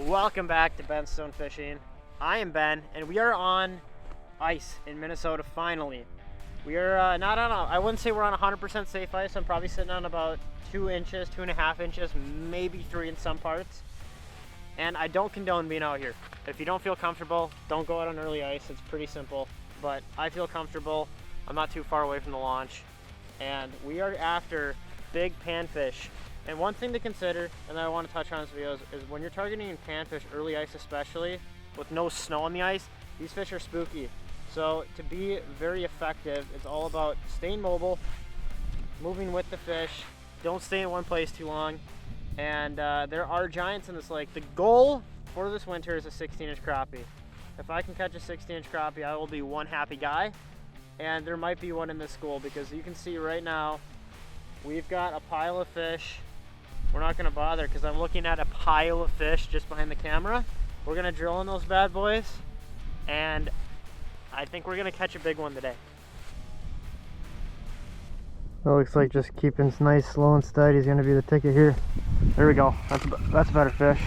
Welcome back to Ben Stone Fishing. I am Ben, and we are on ice in Minnesota finally. We are not on I wouldn't say we're on 100% safe ice. I'm probably sitting on about 2 inches, 2.5 inches, maybe 3 in some parts. And I don't condone being out here. If you don't feel comfortable, don't go out on early ice. It's pretty simple, but I feel comfortable. I'm not too far away from the launch, and we are after big panfish. And one thing to consider, and that I want to touch on in this video, is when you're targeting panfish, early ice especially, with no snow on the ice, these fish are spooky. So to be very effective, it's all about staying mobile, moving with the fish, don't stay in one place too long. And there are giants in this lake. The goal for this winter is a 16-inch crappie. If I can catch a 16-inch crappie, I will be one happy guy. And there might be one in this school, because you can see right now, we've got a pile of fish. We're not gonna bother because I'm looking at a pile of fish just behind the camera. We're gonna drill in those bad boys, and I think we're gonna catch a big one today. It looks like just keeping nice, slow and steady is gonna be the ticket here. There we go. That's a better fish.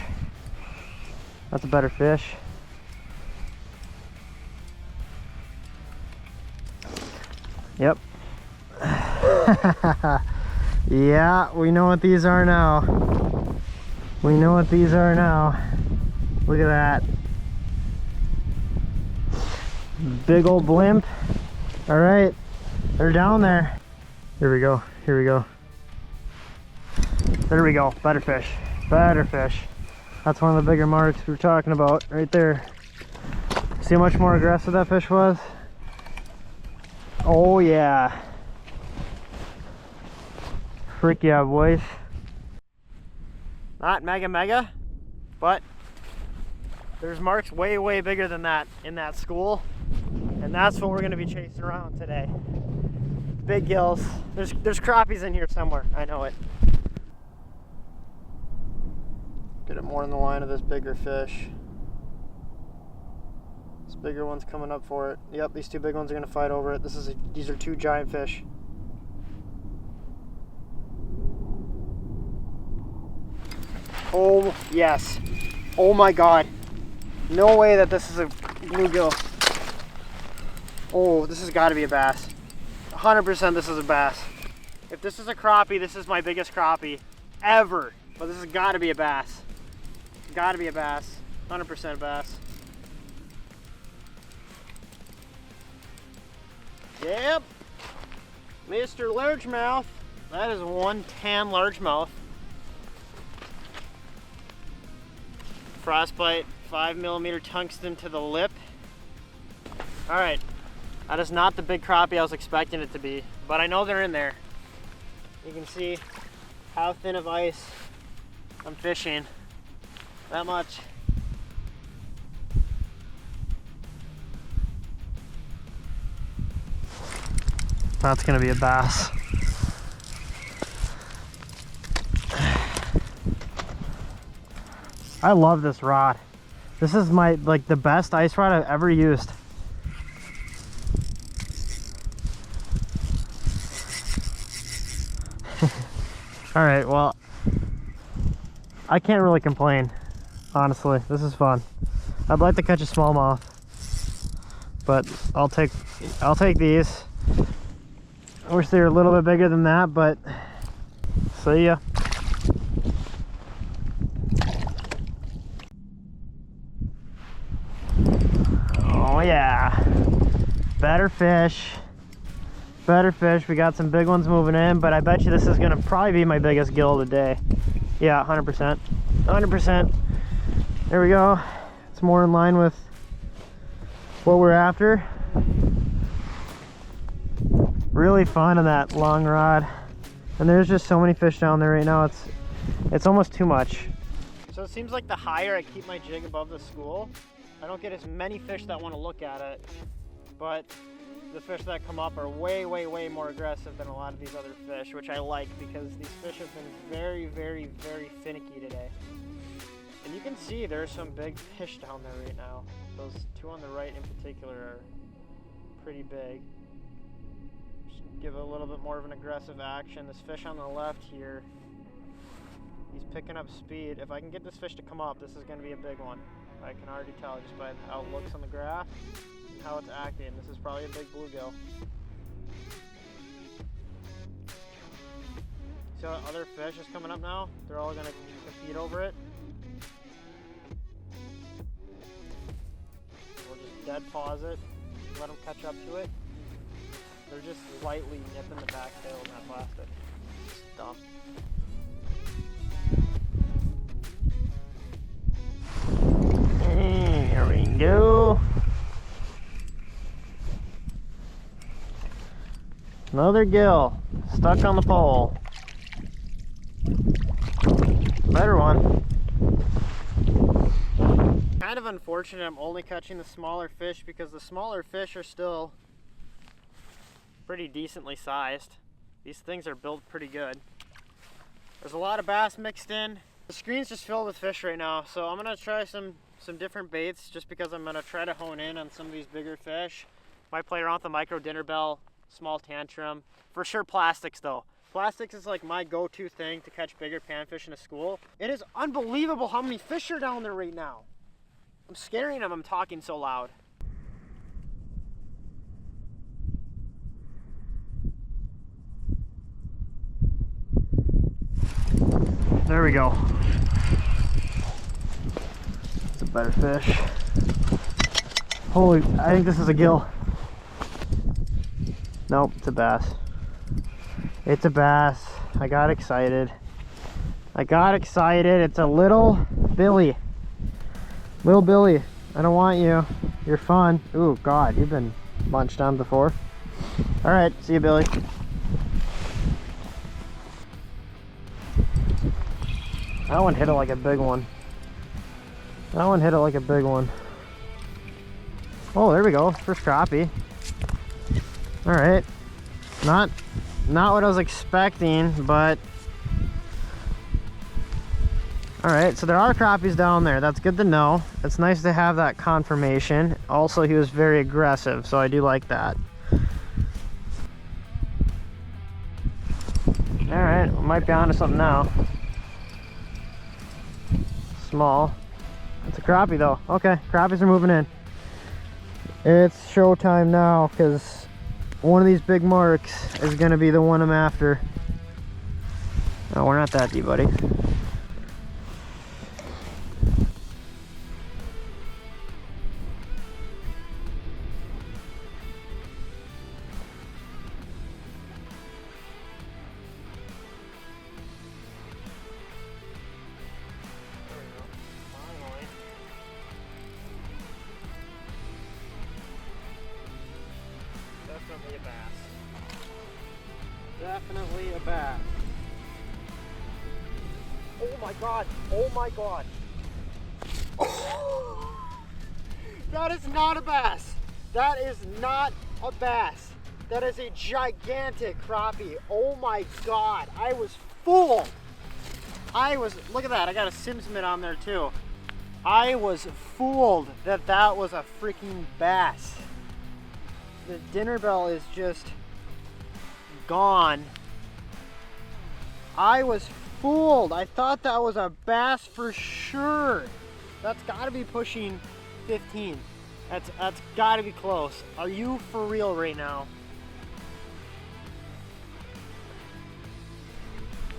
That's a better fish. Yep. Yeah, we know what these are now. We know what these are now. Look at that. Big old blimp. All right, they're down there. Here we go, here we go. There we go, better fish, better fish. That's one of the bigger marks we were talking about right there. See how much more aggressive that fish was? Oh yeah. Frick yeah, boys. Not mega, but there's marks way bigger than that in that school, and that's what we're gonna be chasing around today. Big gills. There's crappies in here somewhere. I know it. Get it more in the line of this bigger fish. This bigger one's coming up for it. Yep, these two big ones are gonna fight over it. These are two giant fish. Oh, yes. Oh my God. No way that this is a bluegill. Oh, this has got to be a bass. 100% this is a bass. If this is a crappie, this is my biggest crappie ever. But this has got to be a bass. Got to be a bass. 100% bass. Yep. Mr. Largemouth. That is one tan largemouth. Frostbite, 5mm tungsten to the lip. All right, that is not the big crappie I was expecting it to be, but I know they're in there. You can see how thin of ice I'm fishing. That much. That's gonna be a bass. I love this rod. This is my, like, the best ice rod I've ever used. All right, well, I can't really complain, honestly. This is fun. I'd like to catch a smallmouth, but I'll take these. I wish they were a little bit bigger than that, but see ya. Oh yeah, better fish. We got some big ones moving in, but I bet you this is gonna probably be my biggest gill of the day. Yeah, 100%. There we go. It's more in line with what we're after. Really fun on that long rod, and there's just so many fish down there right now. It's almost too much. So it seems like the higher I keep my jig above the school, I don't get as many fish that want to look at it, but the fish that come up are way more aggressive than a lot of these other fish, which I like because these fish have been very finicky today. And you can see there's some big fish down there right now. Those two on the right in particular are pretty big. Just give it a little bit more of an aggressive action. This fish on the left here He's picking up speed. If I can get this fish to come up, this is going to be a big one. I can already tell just by how it looks on the graph and how it's acting. This is probably a big bluegill. See how other fish is coming up now? They're all going to compete over it. We'll just dead pause it, let them catch up to it. They're just slightly nipping the back tail in that plastic. It's dumb. Here we go. Another gill stuck on the pole. Better one. Kind of unfortunate I'm only catching the smaller fish because the smaller fish are still pretty decently sized. These things are built pretty good. There's a lot of bass mixed in. The screen's just filled with fish right now, so I'm gonna try some different baits just because I'm gonna try to hone in on some of these bigger fish. Might play around with the micro dinner bell, small tantrum. For sure plastics though. Plastics is like my go-to thing to catch bigger panfish in a school. It is unbelievable how many fish are down there right now. I'm scaring them, I'm talking so loud. There we go. It's a better fish. Holy, I think this is a gill. Nope, it's a bass. It's a bass. I got excited. It's a little Billy. Little Billy, I don't want you. You're fun. Ooh, God, you've been munched on before. All right, see you, Billy. That one hit it like a big one. Oh, there we go. First crappie. All right. Not what I was expecting, but all right. So there are crappies down there. That's good to know. It's nice to have that confirmation. Also, he was very aggressive, so I do like that. All right, we might be onto something now. Small. It's a crappie though. Okay, crappies are moving in. It's showtime now because one of these big marks is going to be the one I'm after. Oh, we're not that deep, buddy. Definitely a bass. Definitely a bass. Oh my God. Oh my God. That is not a bass. That is not a bass. That is a gigantic crappie. Oh my God. I was fooled. Look at that. I got a Sims mitt on there too. I was fooled that that was a freaking bass. The dinner bell is just gone. I was fooled. I thought that was a bass for sure. That's got to be pushing 15. That's got to be close. Are you for real right now?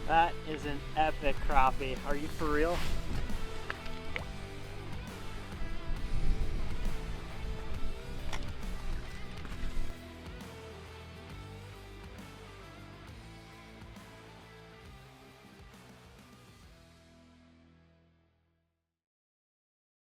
That is an epic crappie. Are you for real?